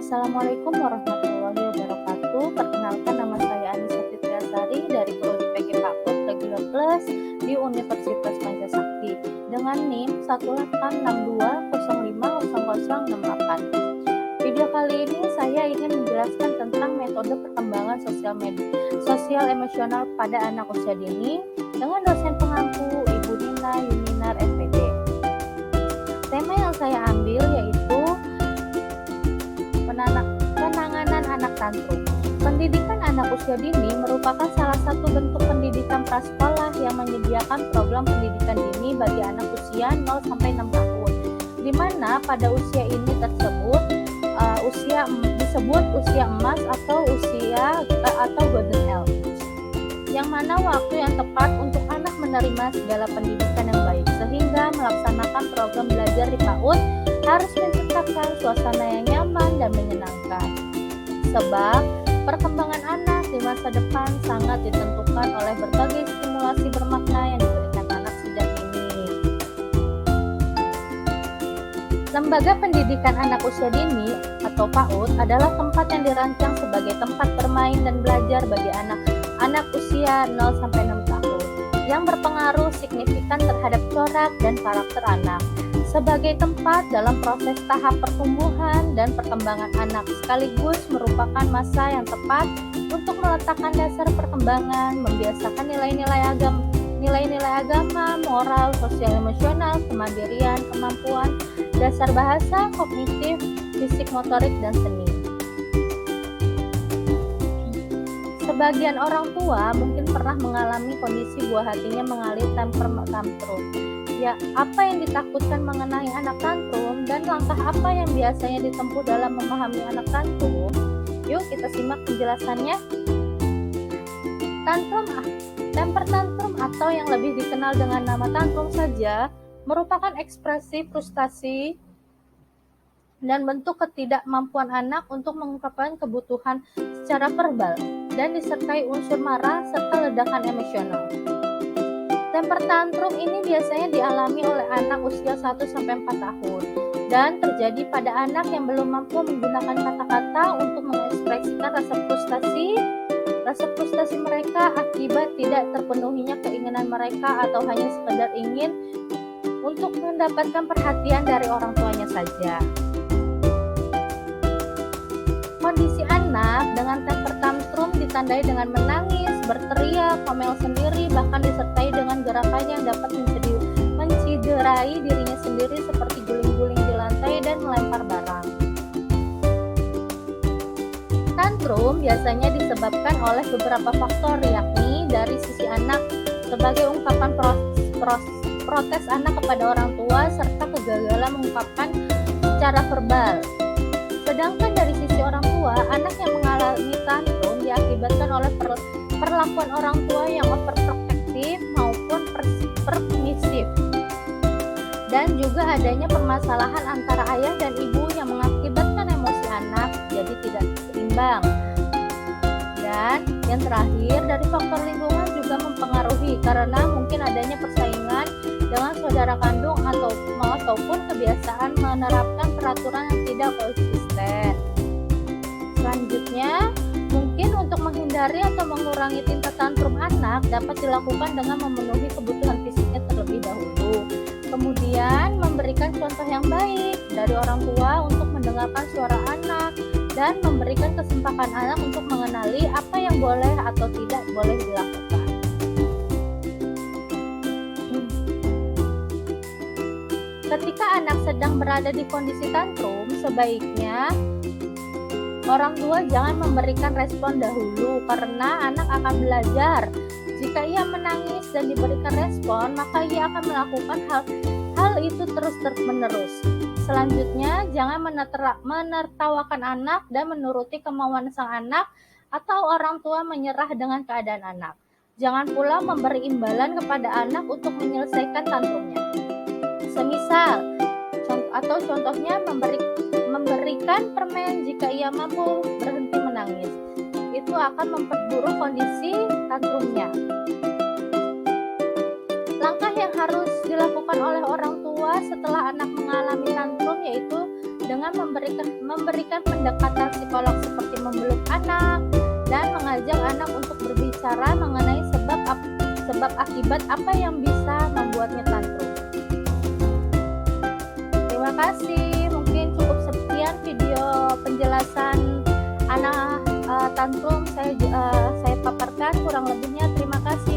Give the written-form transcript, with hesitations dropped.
Assalamualaikum warahmatullahi wabarakatuh. Perkenalkan, nama saya Anissa Fitriasari dari Prodi PG Pakut Regular Plus di Universitas Pancasakti dengan NIM 182050068. Video kali ini saya ingin menjelaskan tentang metode perkembangan sosial emosional pada anak usia dini dengan dosen pengampu Ibu Nina Yuminar SPD. Tema yang saya ambil yaitu penanganan anak tantrum. Pendidikan anak usia dini merupakan salah satu bentuk pendidikan prasekolah yang menyediakan program pendidikan dini bagi anak usia 0-6 tahun, di mana pada usia ini disebut usia emas atau golden age, yang mana waktu yang tepat untuk anak menerima segala pendidikan yang baik, sehingga melaksanakan program belajar di PAUD harus menciptakan suasana yang nyaman dan menyenangkan. Sebab perkembangan anak di masa depan sangat ditentukan oleh berbagai stimulasi bermakna yang diberikan anak sejak dini. Lembaga Pendidikan Anak Usia Dini atau PAUD adalah tempat yang dirancang sebagai tempat bermain dan belajar bagi anak usia 0-6 tahun yang berpengaruh signifikan terhadap corak dan karakter anak, sebagai tempat dalam proses tahap pertumbuhan dan perkembangan anak, sekaligus merupakan masa yang tepat untuk meletakkan dasar perkembangan, membiasakan nilai-nilai agama, moral, sosial emosional, kemandirian, kemampuan dasar bahasa, kognitif, fisik motorik, dan seni. Sebagian orang tua mungkin pernah mengalami kondisi buah hatinya mengalir tantrum. Ya, apa yang ditakutkan mengenai anak tantrum dan langkah apa yang biasanya ditempuh dalam memahami anak tantrum? Yuk kita simak penjelasannya. Temper tantrum atau yang lebih dikenal dengan nama tantrum saja merupakan ekspresi frustasi dan bentuk ketidakmampuan anak untuk mengungkapkan kebutuhan secara verbal dan disertai unsur marah serta ledakan emosional. Temper tantrum ini biasanya dialami oleh anak usia 1-4 tahun dan terjadi pada anak yang belum mampu menggunakan kata-kata untuk mengekspresikan rasa frustasi mereka akibat tidak terpenuhinya keinginan mereka atau hanya sekedar ingin untuk mendapatkan perhatian dari orang tuanya saja. Kondisi anak dengan temper tantrum ditandai dengan menangis, berteriak, ngomel sendiri, bahkan disertai dengan gerakan yang dapat menciderai dirinya sendiri seperti guling-guling di lantai dan melempar barang. Tantrum biasanya disebabkan oleh beberapa faktor, yakni dari sisi anak sebagai ungkapan protes anak kepada orang tua serta kegagalan mengungkapkan secara verbal. Sedangkan dari sisi orang tua, anak yang mengalami tantrum diakibatkan oleh perlakuan orang tua yang overprotective maupun permisif, dan juga adanya permasalahan antara ayah dan ibu yang mengakibatkan emosi anak jadi tidak seimbang. Dan yang terakhir, dari faktor lingkungan juga mempengaruhi karena mungkin adanya persaingan dengan saudara kandung ataupun kebiasaan menerapkan peraturan yang tidak konsisten. Selanjutnya, mungkin untuk menghindari atau mengurangi tingkat tantrum anak dapat dilakukan dengan memenuhi kebutuhan fisiknya terlebih dahulu. Kemudian memberikan contoh yang baik dari orang tua untuk mendengarkan suara anak dan memberikan kesempatan anak untuk mengenali apa yang boleh atau tidak boleh dilakukan. Ketika anak sedang berada di kondisi tantrum, sebaiknya orang tua jangan memberikan respon dahulu karena anak akan belajar. Jika ia menangis dan diberikan respon, maka ia akan melakukan hal itu terus-menerus. Selanjutnya, jangan menertawakan anak dan menuruti kemauan sang anak atau orang tua menyerah dengan keadaan anak. Jangan pula memberi imbalan kepada anak untuk menyelesaikan tantrumnya. Semisal, contohnya memberikan permen jika ia mampu berhenti menangis. Itu akan memperburuk kondisi tantrumnya. Langkah yang harus dilakukan oleh orang tua setelah anak mengalami tantrum yaitu dengan memberikan pendekatan psikolog seperti memeluk anak dan mengajak anak untuk berbicara mengenai sebab akibat apa yang bisa membuatnya tantrum. Terima kasih. Mungkin cukup sekian video penjelasan anak tantrum saya paparkan. Kurang lebihnya terima kasih.